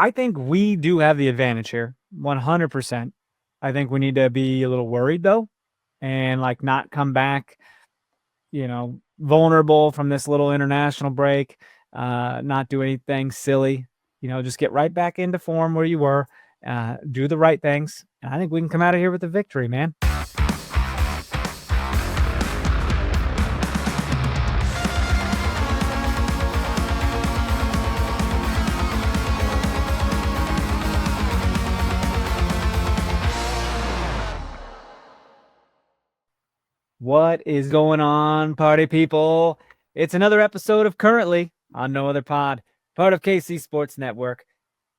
I think we do have the advantage here, 100%. I think we need to be a little worried though, and like not come back, vulnerable from this little international break, not do anything silly, just get right back into form where you were, do the right things. And I think we can come out of here with a victory, man. What is going on, party people? It's another episode of Currently on No Other Pod, part of KC Sports Network.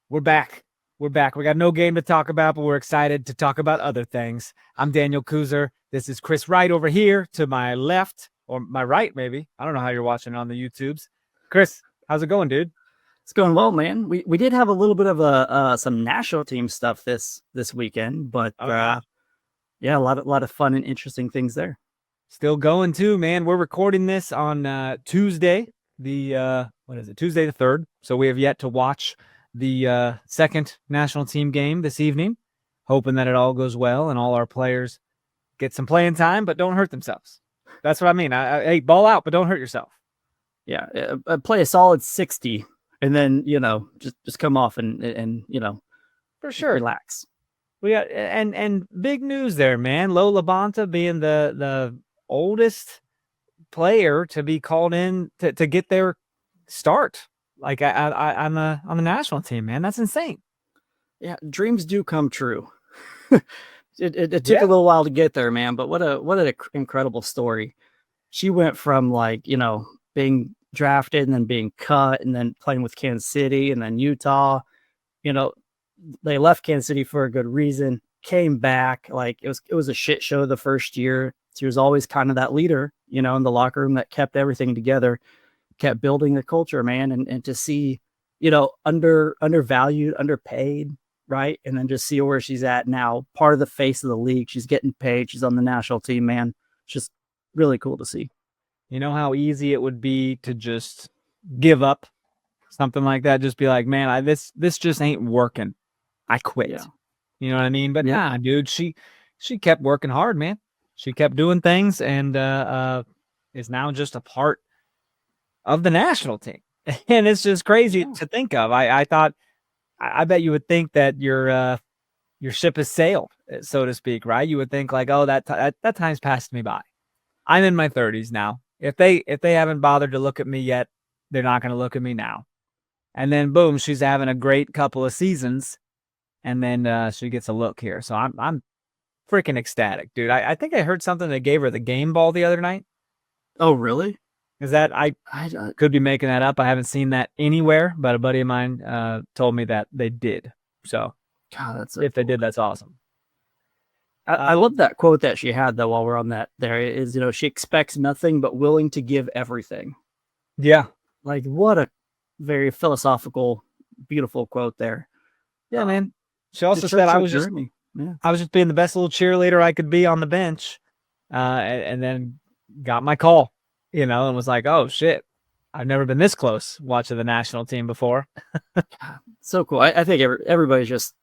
We're back. We got no game to talk about, but we're excited to talk about other things. I'm Daniel Kooser. This is Chris Wright over here to my left, or my right, maybe. I don't know how you're watching on the YouTubes. Chris, how's it going, dude? It's going well, man. We did have a little bit of some national team stuff this weekend, but yeah, a lot of fun and interesting things there. Still going too, man. We're recording this on Tuesday, Tuesday the 3rd. So we have yet to watch the second national team game this evening, hoping that it all goes well and all our players get some playing time, but don't hurt themselves. That's what I mean. Hey, ball out, but don't hurt yourself. Yeah, play a solid 60, and then just come off and for sure relax. We got and big news there, man. LaBonta being the oldest player to be called in to get their start, like on the national team, man. That's insane. Yeah, dreams do come true. It took a little while to get there, man, but what an incredible story. She went from being drafted and then being cut and then playing with Kansas City and then Utah. They left Kansas City for a good reason, came back. Like it was a shit show the first year. She was always kind of that leader, in the locker room that kept everything together, kept building the culture, man. And to see, undervalued, underpaid, right? And then just see where she's at now, part of the face of the league. She's getting paid. She's on the national team, man. It's just really cool to see. You know how easy it would be to just give up, something like that. Just be like, man, this just ain't working. I quit. Yeah. You know what I mean? But nah, dude, she kept working hard, man. She kept doing things and is now just a part of the national team. And it's just crazy to think of. I thought, I bet you would think that your ship has sailed, so to speak, right? You would think like, oh, that time's passed me by. I'm in my 30s now. If they haven't bothered to look at me yet, they're not going to look at me now. And then boom, she's having a great couple of seasons, and then she gets a look here. So I'm freaking ecstatic, dude. I think I heard something that gave her the game ball the other night. Oh, really? Is that I could be making that up. I haven't seen that anywhere, but a buddy of mine told me that they did. So, God, if they did, that's awesome. I love that quote that she had though. While we're on that, there is she expects nothing but willing to give everything. Yeah, like what a very philosophical, beautiful quote there. Yeah, man. She also said I was just being the best little cheerleader I could be on the bench, and then got my call, and was like, oh shit, I've never been this close watching the national team before. So cool. I think everybody's just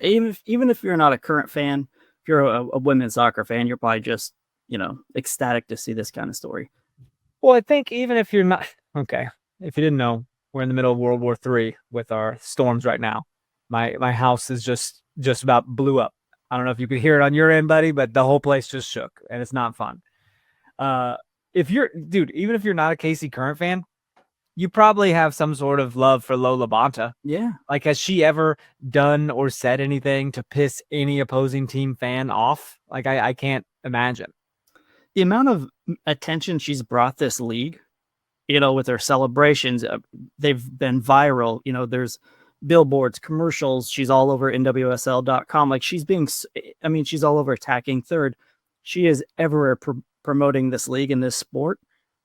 even if you're not a current fan, if you're a women's soccer fan, you're probably just ecstatic to see this kind of story. Well, I think even if you're not okay, if you didn't know, we're in the middle of World War III with our storms right now. My house is just about blew up. I don't know if you could hear it on your end, buddy, but the whole place just shook, and it's not fun. Even if you're not a KC Current fan, you probably have some sort of love for LaBonta. Yeah. Like, has she ever done or said anything to piss any opposing team fan off? Like, I can't imagine. The amount of attention she's brought this league, with her celebrations, they've been viral. There's billboards, commercials. She's all over NWSL.com. Like she's all over Attacking Third. She is everywhere promoting this league and this sport.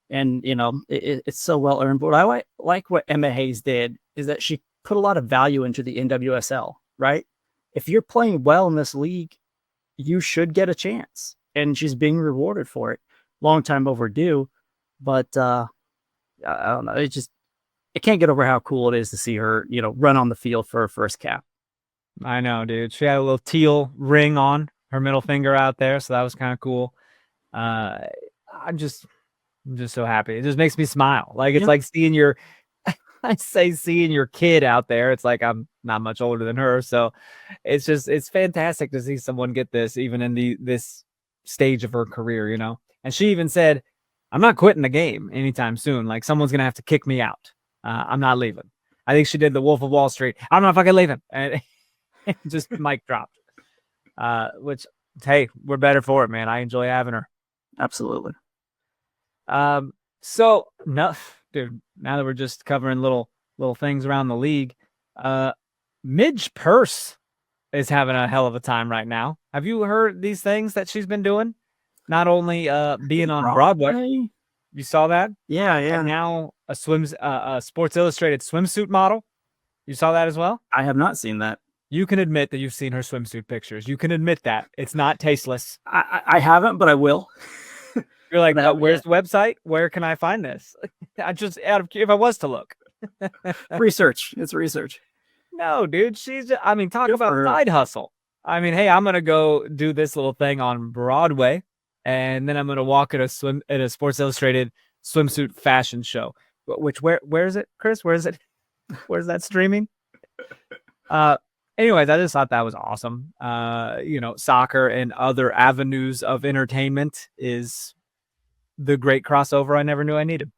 And, it's so well earned. But what I like what Emma Hayes did is that she put a lot of value into the NWSL, right? If you're playing well in this league, you should get a chance. And she's being rewarded for it. Long time overdue. But I don't know. It just can't get over how cool it is to see her, run on the field for her first cap. I know, dude. She had a little teal ring on her middle finger out there, so that was kind of cool. I'm just so happy. It just makes me smile. Like it's like seeing your I say seeing your kid out there. It's like I'm not much older than her, so it's fantastic to see someone get this even in this stage of her career, And she even said, "I'm not quitting the game anytime soon. Like someone's gonna have to kick me out. I'm not leaving." I think she did the Wolf of Wall Street. I'm not fucking leaving, and just mic dropped. Which hey, we're better for it, man. I enjoy having her. Absolutely. So no, dude. Now that we're just covering little things around the league, Midge Purse is having a hell of a time right now. Have you heard these things that she's been doing? Not only being on Broadway. You saw that? Yeah. And now a Sports Illustrated swimsuit model. You saw that as well? I have not seen that. You can admit that you've seen her swimsuit pictures. You can admit that. It's not tasteless. I haven't, but I will. You're like, where's the website? Where can I find this? I just if I was to look. Research. It's research. No, dude. Talk about side hustle. Hey, I'm gonna go do this little thing on Broadway, and then I'm gonna walk at a Sports Illustrated swimsuit fashion show. Where is it, Chris? Where is it? Where's that streaming? Anyways, I just thought that was awesome. Soccer and other avenues of entertainment is the great crossover I never knew I needed.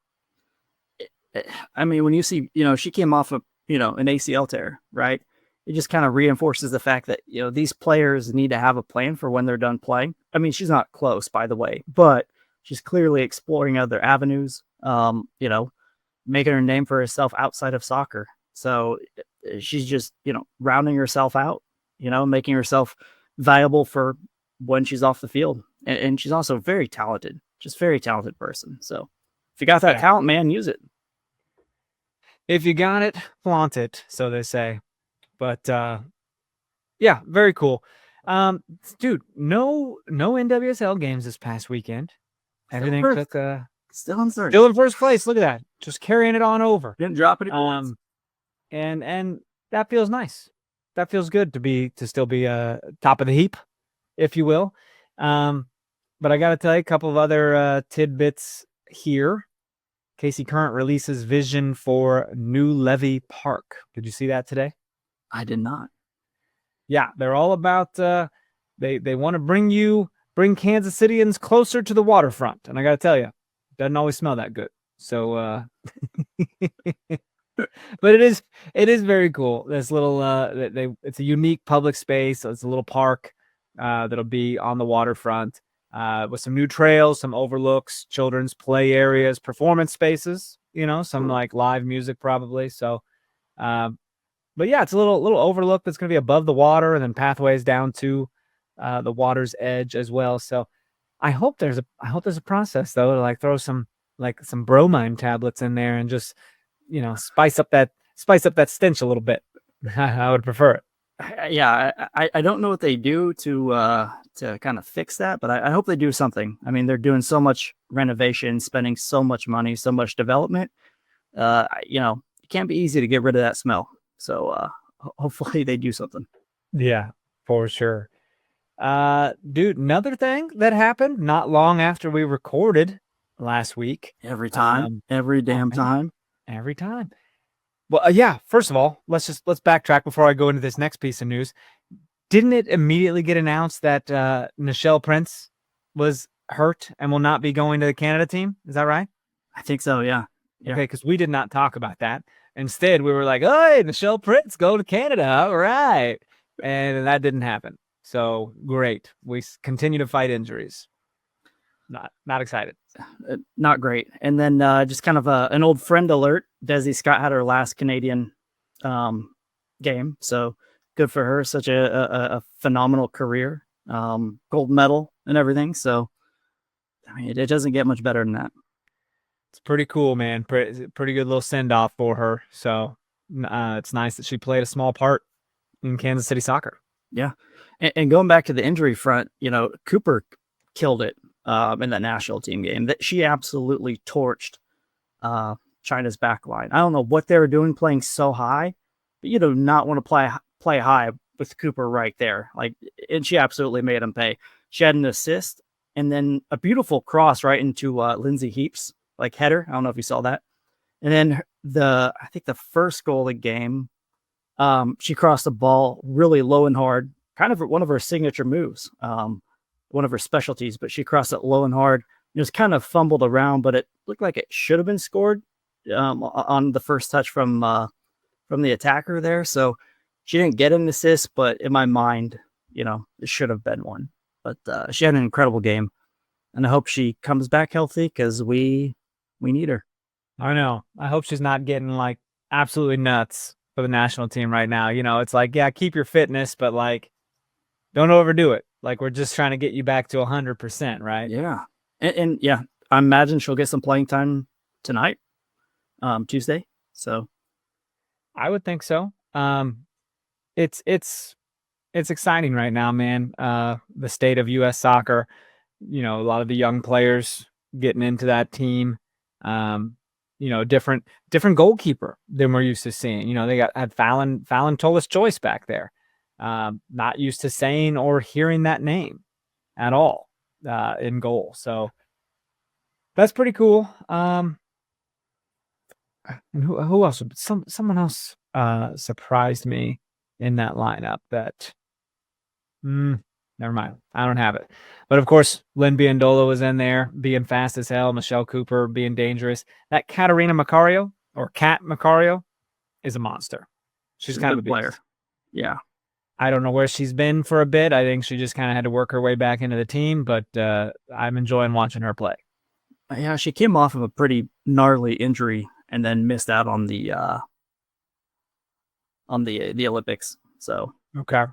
When you see, she came off of, an ACL tear, right? It just kind of reinforces the fact that, these players need to have a plan for when they're done playing. She's not close, by the way, but she's clearly exploring other avenues, making her name for herself outside of soccer. So she's just, rounding herself out, making herself valuable for when she's off the field. And she's also very talented, just very talented person. So if you got that talent, man, use it. If you got it, flaunt it, so they say. But yeah, very cool. Dude, no NWSL games this past weekend. Everything took still in third. Still in first place. Look at that. Just carrying it on over. Didn't drop any points. And that feels nice. That feels good to still be top of the heap, if you will. But I got to tell you a couple of other tidbits here. Casey Current releases vision for New Levy Park. Did you see that today? I did not. Yeah, they're all about they want to bring Kansas Cityans closer to the waterfront. And I got to tell you, it doesn't always smell that good. So but it is very cool. This little it's a unique public space. So it's a little park that'll be on the waterfront with some new trails, some overlooks, children's play areas, performance spaces, some like live music probably. So but yeah, it's a little overlook that's going to be above the water, and then pathways down to the water's edge as well. So I hope there's a process though to like throw some bromine tablets in there and just spice up that stench a little bit. I would prefer it. Yeah, I don't know what they do to kind of fix that, but I hope they do something. They're doing so much renovation, spending so much money, so much development. It can't be easy to get rid of that smell. So hopefully they do something. Yeah, for sure. Dude, another thing that happened not long after we recorded last week. Every time, every damn time. Every time. Well, yeah. First of all, let's backtrack before I go into this next piece of news. Didn't it immediately get announced that Nichelle Prince was hurt and will not be going to the Canada team? Is that right? I think so. Yeah. Okay, because we did not talk about that. Instead, we were like, "Oh, hey, Nichelle Prince go to Canada, all right," and that didn't happen. So great. We continue to fight injuries. Not excited. Not great. And then just kind of an old friend alert. Desi Scott had her last Canadian game. So good for her. Such a phenomenal career. Gold medal and everything. So, it doesn't get much better than that. It's pretty cool, man. Pretty good little send-off for her. So it's nice that she played a small part in Kansas City soccer. Yeah. And going back to the injury front, Cooper killed it in that national team game. That she absolutely torched China's back line. I don't know what they were doing playing so high, but you do not want to play high with Cooper right there. Like, and she absolutely made him pay. She had an assist and then a beautiful cross right into Lindsay Heap's like header. I don't know if you saw that. And then I think the first goal of the game, she crossed the ball really low and hard, kind of one of her signature moves, one of her specialties, but she crossed it low and hard. It was kind of fumbled around, but it looked like it should have been scored on the first touch from the attacker there. So she didn't get an assist, but in my mind, it should have been one. But she had an incredible game, and I hope she comes back healthy because we need her. I know. I hope she's not getting like absolutely nuts for the national team right now. It's like, yeah, keep your fitness, but like, don't overdo it. Like, we're just trying to get you back to 100%, right? Yeah. And yeah, I imagine she'll get some playing time tonight, Tuesday. So I would think so. It's exciting right now, man. The state of U.S. soccer, a lot of the young players getting into that team. Different goalkeeper than we're used to seeing. They had Fallon Tolis-Joyce back there. Not used to saying or hearing that name at all in goal. So that's pretty cool. And who else? Someone else surprised me in that lineup that never mind. I don't have it. But of course, Lynn Biandola was in there, being fast as hell. Michelle Cooper being dangerous. That Katarina Macario, or Kat Macario, is a monster. She's kind of a player. Yeah. I don't know where she's been for a bit. I think she just kind of had to work her way back into the team, but I'm enjoying watching her play. Yeah, she came off of a pretty gnarly injury and then missed out on the Olympics. So okay.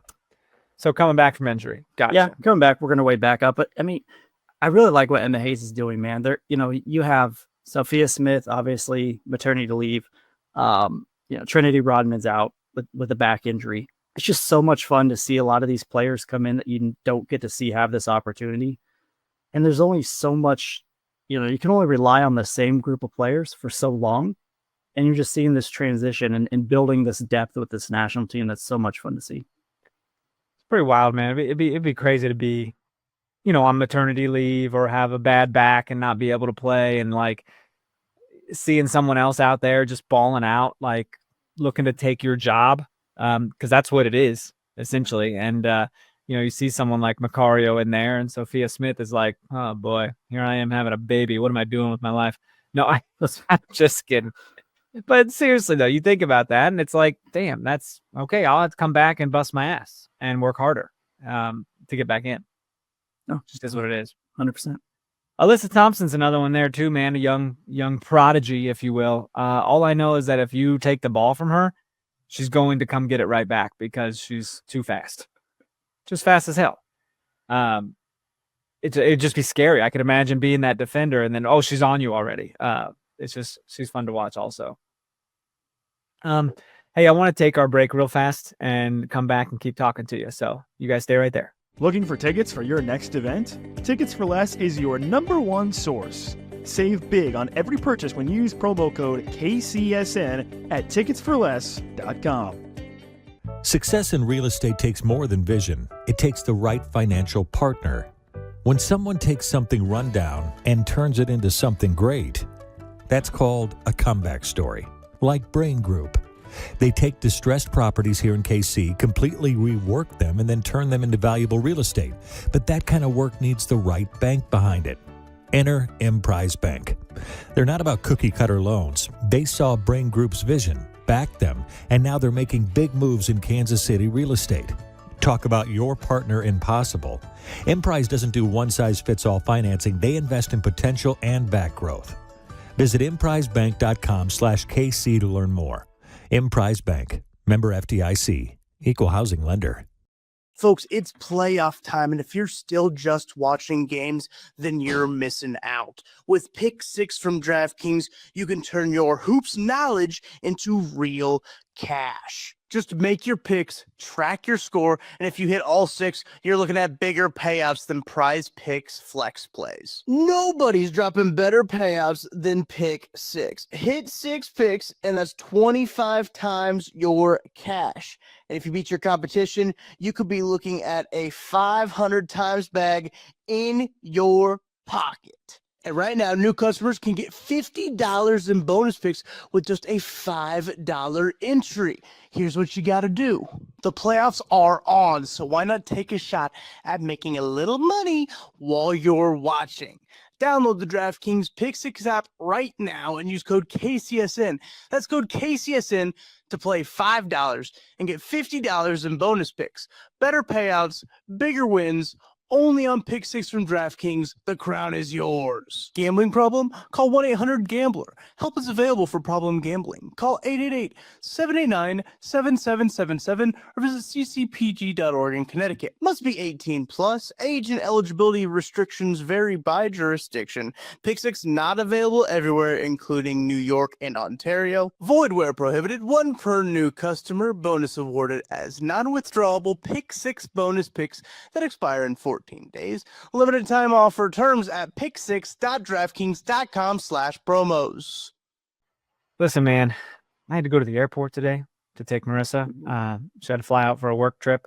So coming back from injury. Gotcha. Yeah, coming back, we're going to wait back up. But I mean, I really like what Emma Hayes is doing, man. You have Sophia Smith, obviously maternity leave. Trinity Rodman's out with a back injury. It's just so much fun to see a lot of these players come in that you don't get to see have this opportunity. And there's only so much, you can only rely on the same group of players for so long. And you're just seeing this transition and building this depth with this national team. That's so much fun to see. Pretty wild, man. It'd be crazy to be, on maternity leave or have a bad back and not be able to play, and like seeing someone else out there just balling out, like looking to take your job, because that's what it is essentially. And you see someone like Macario in there, and Sophia Smith is like, oh boy, here I am having a baby. What am I doing with my life? No, I'm just kidding. But seriously though, you think about that, and it's like, damn, that's okay. I'll have to come back and bust my ass and work harder to get back in. No, just is what it is. 100%. Alyssa Thompson's another one there too, man. A young prodigy, if you will. All I know is that if you take the ball from her, she's going to come get it right back because she's too fast, just fast as hell. It'd just be scary. I could imagine being that defender and then she's on you already. She's fun to watch also. Hey, I want to take our break real fast and come back and keep talking to you. So you guys stay right there. Looking for tickets for your next event? Tickets for Less is your #1 source. Save big on every purchase when you use promo code KCSN at ticketsforless.com. Success in real estate takes more than vision. It takes the right financial partner. When someone takes something rundown and turns it into something great, that's called a comeback story, like Brain Group. They take distressed properties here in KC, completely rework them, and then turn them into valuable real estate. But that kind of work needs the right bank behind it. Enter Emprise Bank. They're not about cookie-cutter loans. They saw Brain Group's vision, backed them, and now they're making big moves in Kansas City real estate. Talk about your partner in possible. Emprise doesn't do one-size-fits-all financing. They invest in potential and back growth. Visit emprisebank.com/KC to learn more. Emprise Bank, member FDIC, equal housing lender. Folks, it's playoff time, and if you're still just watching games, then you're missing out. With Pick 6 from DraftKings, you can turn your hoops knowledge into real cash. Just make your picks, track your score, and if you hit all 6, you're looking at bigger payouts than Prize Picks Flex Plays. Nobody's dropping better payouts than Pick 6. Hit 6 picks, and that's 25 times your cash. And if you beat your competition, you could be looking at a 500 times bag in your pocket. And right now, new customers can get $50 in bonus picks with just a $5 entry. Here's what you got to do. The playoffs are on, so why not take a shot at making a little money while you're watching? Download the DraftKings Pick 6 app right now and use code KCSN. That's code KCSN to play $5 and get $50 in bonus picks. Better payouts, bigger wins, only on Pick 6 from DraftKings. The crown is yours. Gambling problem? Call 1-800-GAMBLER. Help is available for problem gambling. Call 888-789-7777 or visit ccpg.org in Connecticut. Must be 18 plus. Age and eligibility restrictions vary by jurisdiction. Pick 6 not available everywhere, including New York and Ontario. Void where prohibited. 1 per new customer. Bonus awarded as non-withdrawable Pick 6 bonus picks that expire in 14 days. Limited time offer. Terms at pick6.draftkings.com/promos. Listen, man, I had to go to the airport today to take Marissa. She had to fly out for a work trip.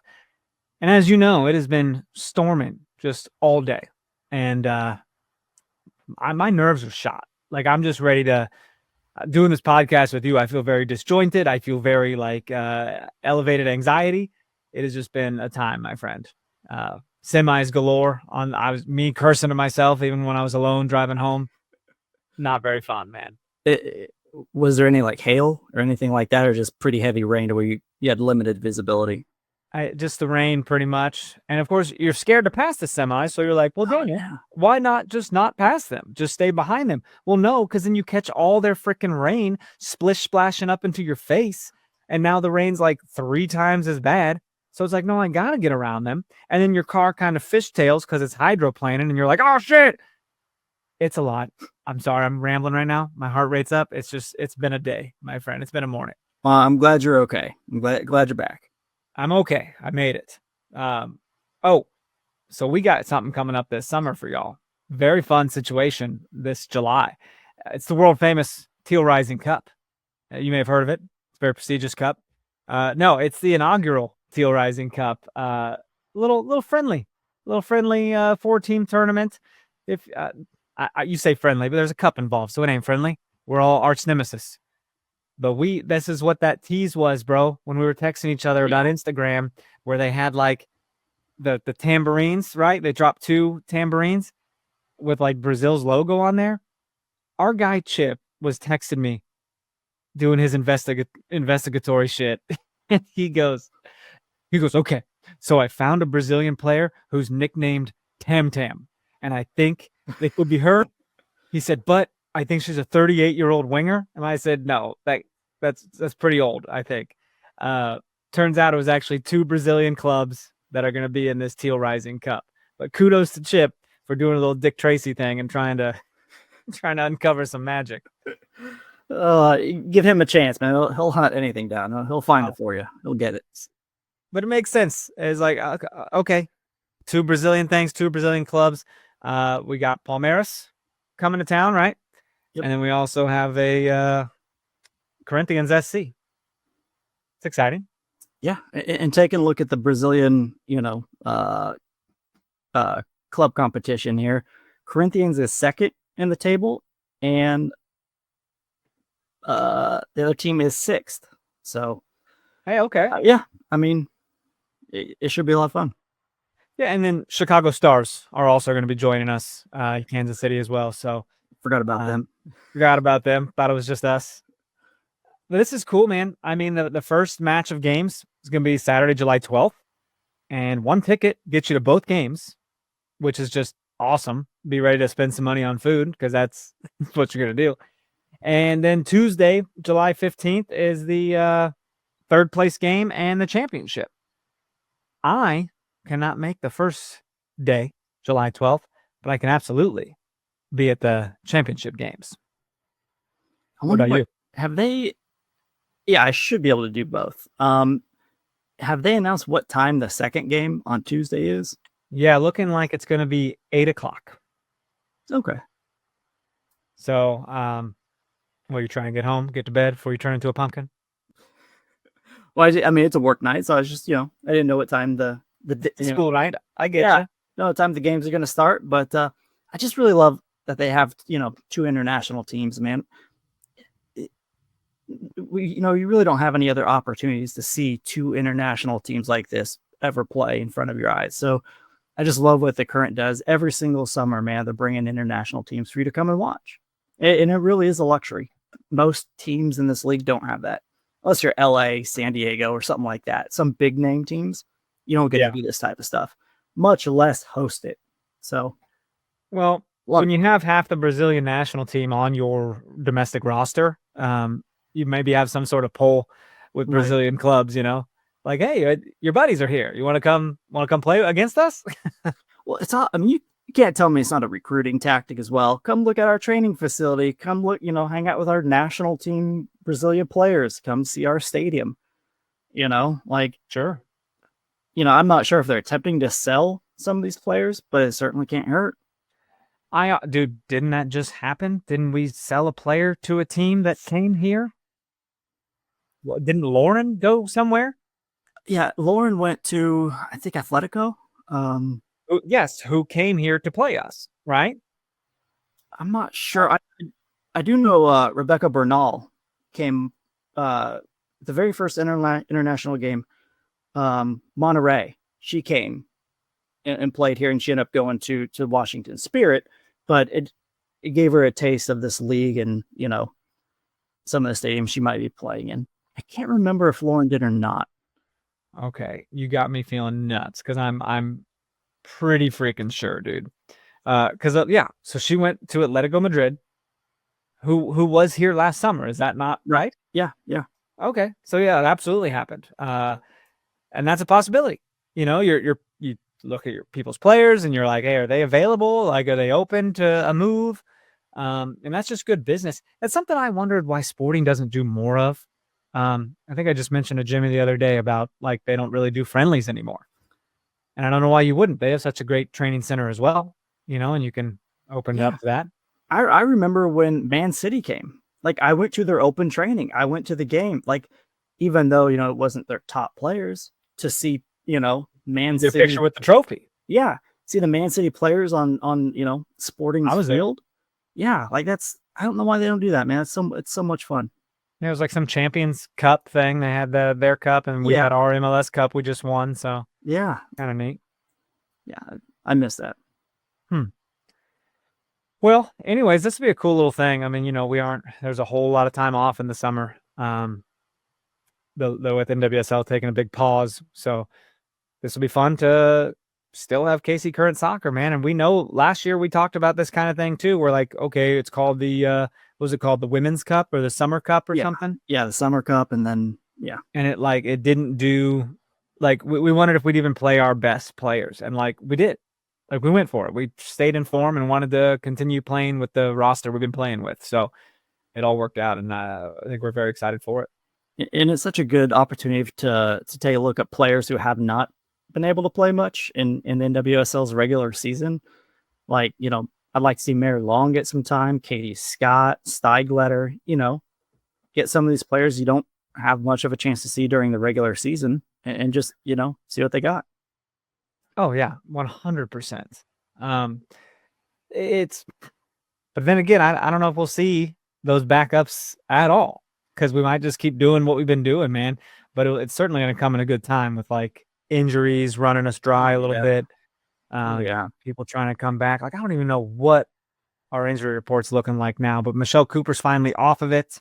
And as you know, it has been storming just all day. And my nerves are shot. Like, I'm just ready to doing this podcast with you. I feel very disjointed. I feel very elevated anxiety. It has just been a time, my friend. Semis galore. I was me cursing to myself even when I was alone driving home. Not very fun, man. Was there any hail or anything like that, or just pretty heavy rain to where you had limited visibility? Just the rain, pretty much. And of course, you're scared to pass the semis, so you're like, well, Daniel, why not just not pass them? Just stay behind them. Well, no, because then you catch all their freaking rain splish splashing up into your face, and now the rain's 3 times as bad. So it's like, no, I got to get around them. And then your car kind of fishtails because it's hydroplaning, and you're like, oh, shit. It's a lot. I'm sorry. I'm rambling right now. My heart rate's up. It's been a day, my friend. It's been a morning. Well, I'm glad you're okay. I'm glad you're back. I'm okay. I made it. So we got something coming up this summer for y'all. Very fun situation this July. It's the world famous Teal Rising Cup. You may have heard of it. It's a very prestigious cup. No, it's the inaugural Teal Rising Cup. Little friendly 4-team tournament. If you say friendly, but there's a cup involved, so it ain't friendly. We're all arch nemesis. But this is what that tease was, bro, when we were texting each other about Instagram, where they had the tambourines, right? They dropped 2 tambourines with Brazil's logo on there. Our guy Chip was texting me doing his investigatory shit. And he goes, okay, so I found a Brazilian player who's nicknamed Tam Tam, and I think it could be her. He said, but I think she's a 38-year-old winger. And I said, no, that's pretty old, I think. Turns out it was actually 2 Brazilian clubs that are going to be in this Teal Rising Cup. But kudos to Chip for doing a little Dick Tracy thing and trying to uncover some magic. Give him a chance, man. He'll hunt anything down. He'll find it for you. He'll get it. But it makes sense. It's okay, 2 Brazilian things, 2 Brazilian clubs. We got Palmeiras coming to town, right? Yep. And then we also have a Corinthians SC. It's exciting. Yeah, and taking a look at the Brazilian, club competition here, Corinthians is second in the table, and the other team is 6th. So, hey, okay, yeah, I mean, it should be a lot of fun. Yeah, and then Chicago Stars are also going to be joining us, Kansas City as well. So forgot about them. Thought it was just us. But this is cool, man. I mean, the first match of games is going to be Saturday, July 12th. And 1 ticket gets you to both games, which is just awesome. Be ready to spend some money on food because that's what you're going to do. And then Tuesday, July 15th is the 3rd place game and the championship. I cannot make the first day, July 12th, but I can absolutely be at the championship games. What about you? Have they Yeah, I should be able to do both. Have they announced what time the second game on Tuesday is? Yeah, looking like it's going to be 8:00. Okay. So, well, you trying to get home, get to bed before you turn into a pumpkin? Well, I mean, it's a work night, so I was just, I didn't know what time the School night. I get yeah, you. no time the games are going to start, but I just really love that they have, two international teams, man. You really don't have any other opportunities to see two international teams like this ever play in front of your eyes. So I just love what the Current does every single summer, man. They're bringing international teams for you to come and watch. And it really is a luxury. Most teams in this league don't have that. Unless you're LA, San Diego, or something like that. Some big name teams, you don't get to do this type of stuff, much less host it. So, well, when you have half the Brazilian national team on your domestic roster, you maybe have some sort of poll with Brazilian clubs, like, hey, your buddies are here. You want to come play against us? Well, it's all, I mean, you can't tell me it's not a recruiting tactic as well. Come look at our training facility. Come look, hang out with our national team Brazilian players. Come see our stadium. Sure. I'm not sure if they're attempting to sell some of these players, but it certainly can't hurt. Dude, didn't that just happen? Didn't we sell a player to a team that came here? Well, didn't Lauren go somewhere? Yeah, Lauren went to, I think, Atletico. Yes, who came here to play us, right? I'm not sure. I do know Rebecca Bernal came the very first international game, Monterey. She came and played here, and she ended up going to Washington Spirit, but it gave her a taste of this league and, some of the stadiums she might be playing in. I can't remember if Lauren did or not. Okay, you got me feeling nuts because I'm pretty freaking sure, dude. So she went to Atletico Madrid, who was here last summer. Is that not right? Yeah. Okay, so yeah, it absolutely happened, and that's a possibility. You look at your people's players and you're like, hey, are they available? Like, are they open to a move? And that's just good business. That's something I wondered why Sporting doesn't do more of. I think I just mentioned to Jimmy the other day about like they don't really do friendlies anymore. And I don't know why you wouldn't. They have such a great training center as well, and you can open it up to that. I remember when Man City came. Like, I went to their open training. I went to the game. Like, even though, it wasn't their top players, to see, Man City. Picture with the trophy. Yeah. See the Man City players on Sporting's field. Yeah. Like, I don't know why they don't do that, man. It's so much fun. It was like some Champions Cup thing. They had their cup, and we had our MLS Cup we just won. So yeah, kind of neat. Yeah, I miss that. Well, anyways, this would be a cool little thing. I mean, there's a whole lot of time off in the summer. Though with NWSL taking a big pause, so this will be fun to still have KC Current Soccer, man. And we know last year we talked about this kind of thing too. We're like, okay, it's called what was it called? The Women's Cup or the Summer Cup or something? Yeah, the Summer Cup. And then, and it didn't do, like, we wondered if we'd even play our best players. And like, we did. Like, we went for it. We stayed in form and wanted to continue playing with the roster we've been playing with. So it all worked out. And I think we're very excited for it. And it's such a good opportunity to take a look at players who have not been able to play much in the NWSL's regular season. Like, I'd like to see Mary Long get some time, Katie Scott, Steigletter, get some of these players you don't have much of a chance to see during the regular season and just, see what they got. Oh yeah, 100%. But then again, I don't know if we'll see those backups at all because we might just keep doing what we've been doing, man. But it's certainly going to come in a good time with like injuries running us dry a little bit. People trying to come back. Like, I don't even know what our injury report's looking like now, but Michelle Cooper's finally off of it.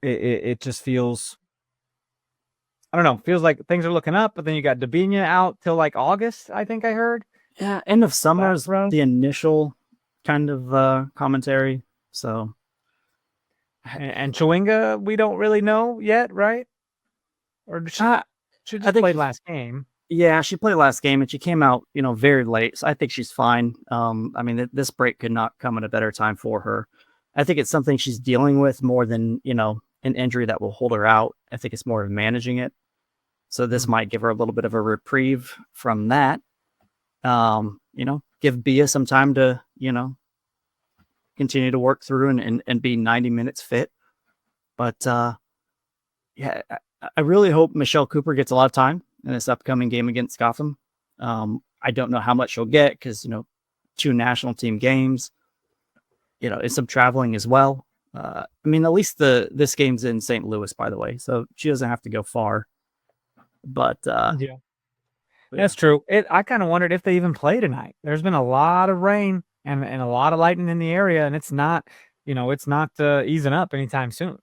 It just feels, I don't know, feels like things are looking up, but then you got Dabinia out till like August, I think I heard. Yeah, end of summer is the initial kind of commentary. So, and Chewinga, we don't really know yet, right? Or she just played last game. Yeah, she played last game and she came out, very late. So I think she's fine. I mean, this break could not come at a better time for her. I think it's something she's dealing with more than, an injury that will hold her out. I think it's more of managing it. So this might give her a little bit of a reprieve from that. Give Bia some time to, continue to work through and be 90 minutes fit. But yeah, I really hope Michelle Cooper gets a lot of time in this upcoming game against Gotham. I don't know how much she'll get because, 2 national team games, and some traveling as well. At least this game's in St. Louis, by the way, so she doesn't have to go far. But yeah, that's true. I kind of wondered if they even play tonight. There's been a lot of rain and a lot of lightning in the area, and it's not easing up anytime soon.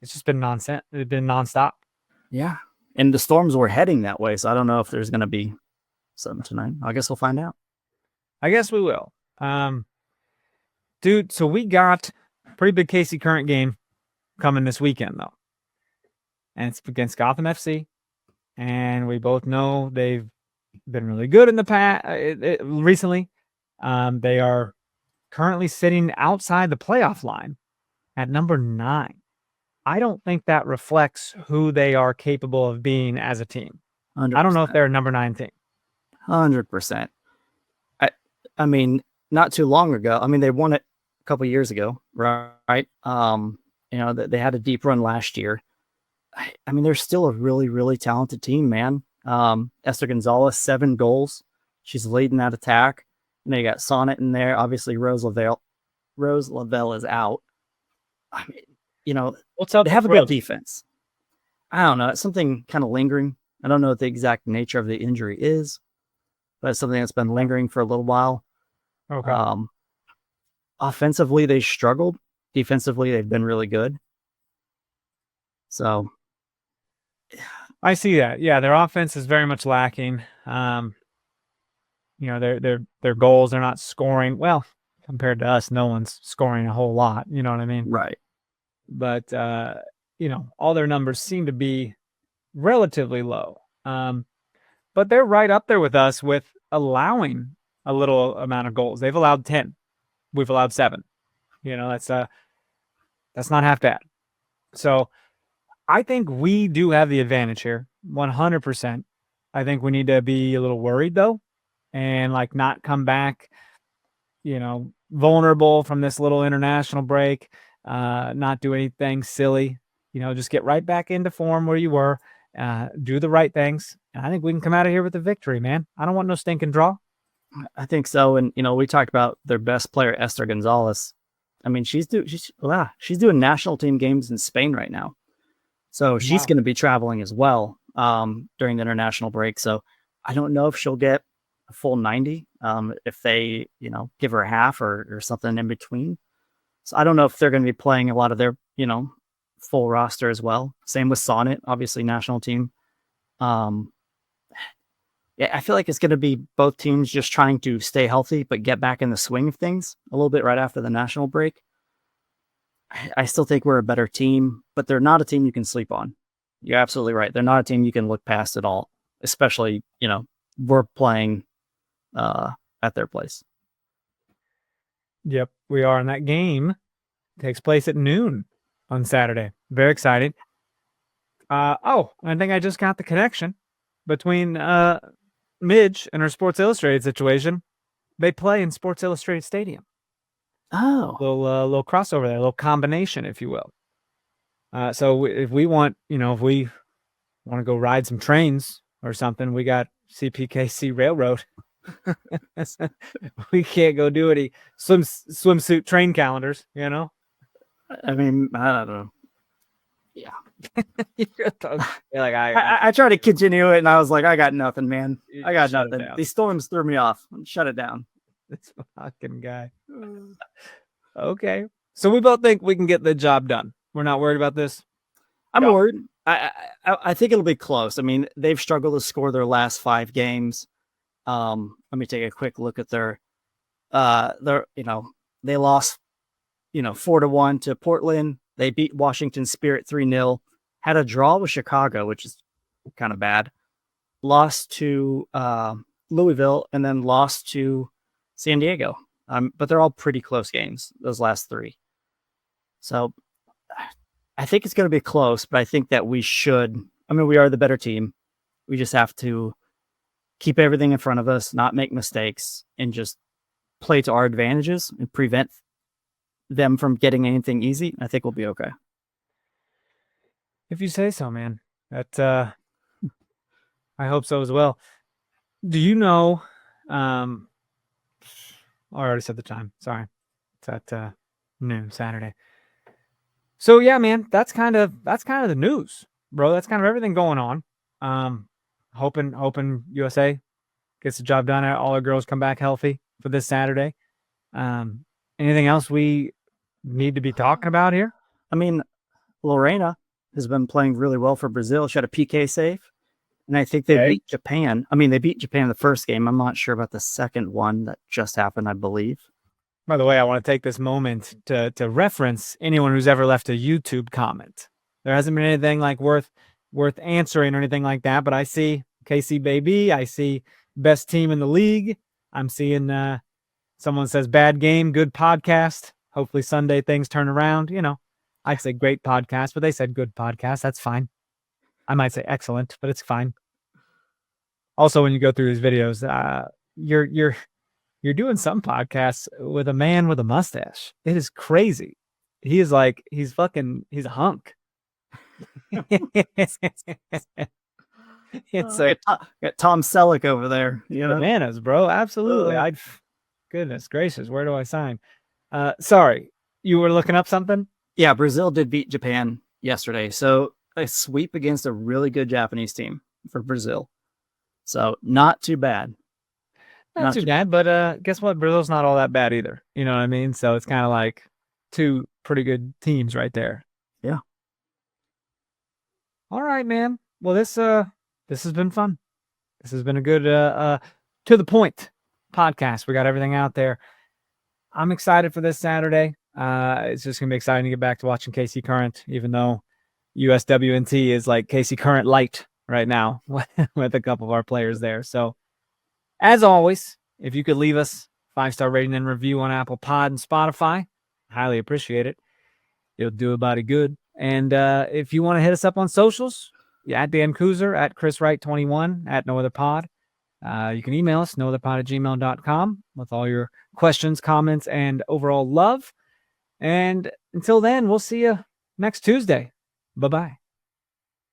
It's just been nonsense. It's been nonstop. Yeah, and the storms were heading that way, so I don't know if there's going to be something tonight. I guess we'll find out. I guess we will. Dude, so we got a pretty big KC Current game coming this weekend, though. And it's against Gotham FC. And we both know they've been really good in the past recently. They are currently sitting outside the playoff line at number 9. I don't think that reflects who they are capable of being as a team. 100%. I don't know if they're a number 9 team. 100%. I mean, not too long ago. They won it a couple years ago, right? They had a deep run last year. They're still a really, really talented team, man. Esther Gonzalez, 7 goals. She's leading that attack. And they got Sonnet in there. Obviously, Rose Lavelle is out. What's up? They have a good defense. I don't know. It's something kind of lingering. I don't know what the exact nature of the injury is, but it's something that's been lingering for a little while. Okay. Offensively, they struggled. Defensively, they've been really good. So I see that. Yeah, their offense is very much lacking. Their goals, they're not scoring. Well, compared to us, no one's scoring a whole lot. You know what I mean? Right. But all their numbers seem to be relatively low. But they're right up there with us with allowing a little amount of goals. They've allowed 10. We've allowed 7. That's not half bad. So I think we do have the advantage here, 100%. I think we need to be a little worried though, and not come back, vulnerable from this little international break, not do anything silly, just get right back into form where you were, do the right things. And I think we can come out of here with a victory, man. I don't want no stinking draw. I think so. And, we talked about their best player, Esther Gonzalez. She's doing national team games in Spain right now. So she's going to be traveling as well during the international break. So I don't know if she'll get a full 90, if they, give her a half or something in between. So I don't know if they're going to be playing a lot of their, full roster as well. Same with Sonnet, obviously national team. Yeah, I feel like it's going to be both teams just trying to stay healthy, but get back in the swing of things a little bit right after the national break. I still think we're a better team, but they're not a team you can sleep on. You're absolutely right. They're not a team you can look past at all, especially, we're playing at their place. Yep, we are. And that game takes place at noon on Saturday. Very excited. I think I just got the connection between Midge and her Sports Illustrated situation. They play in Sports Illustrated Stadium. Oh, little crossover there, a little combination, if you will. So if we want to go ride some trains or something, we got CPKC Railroad. We can't go do any swimsuit train calendars, I don't know. Yeah. I tried to continue it and I was like, I got nothing, man. I got nothing. These storms threw me off. Shut it down. This fucking guy. Okay. So we both think we can get the job done. We're not worried about this. I'm worried. I think it'll be close. They've struggled to score their last 5 games. Let me take a quick look at their they lost 4-1 to Portland. They beat Washington Spirit 3-0. Had a draw with Chicago, which is kind of bad. Lost to Louisville and then lost to San Diego. But they're all pretty close games, those last 3. So I think it's going to be close, but I think that we are the better team. We just have to keep everything in front of us, not make mistakes, and just play to our advantages and prevent them from getting anything easy. I think we'll be okay. If you say so, man. That I hope so as well. Do you know? I already said the time. Sorry, it's at noon Saturday. So yeah, man, that's kind of the news, bro. That's kind of everything going on. Hoping USA gets the job done. All our girls come back healthy for this Saturday. Anything else we need to be talking about here? I mean, Lorena has been playing really well for Brazil. She had a PK save, and I think they beat Japan. I mean, they beat Japan the first game. I'm not sure about the second one that just happened, I believe. By the way, I want to take this moment to reference anyone who's ever left a YouTube comment. There hasn't been anything like worth answering or anything like that, but I see KC baby. I see best team in the league. I'm seeing someone says bad game, good podcast. Hopefully Sunday things turn around. You know, I'd say great podcast, but they said good podcast. That's fine. I might say excellent, but it's fine. Also, when you go through these videos, you're doing some podcasts with a man with a mustache. It is crazy. He is like, he's a hunk. It's got Tom Selleck over there. You know, bananas, bro. Absolutely. Goodness gracious, where do I sign? Sorry, you were looking up something? Yeah, Brazil did beat Japan yesterday. So a sweep against a really good Japanese team for Brazil. So not too bad. Not too bad, but guess what? Brazil's not all that bad either. You know what I mean? So it's kind of like two pretty good teams right there. Yeah. All right, man. Well, this has been fun. This has been a good to the point podcast. We got everything out there. I'm excited for this Saturday. It's just gonna be exciting to get back to watching KC Current, even though USWNT is like KC Current light right now with a couple of our players there. So as always, if you could leave us 5-star rating and review on Apple Pod and Spotify, highly appreciate it. It'll do a body good. And if you want to hit us up on socials, at Dan Kooser, at Chris Wright 21, at No Other Pod. You can email us, nootherpod@gmail.com, with all your questions, comments, and overall love. And until then, we'll see you next Tuesday. Bye-bye.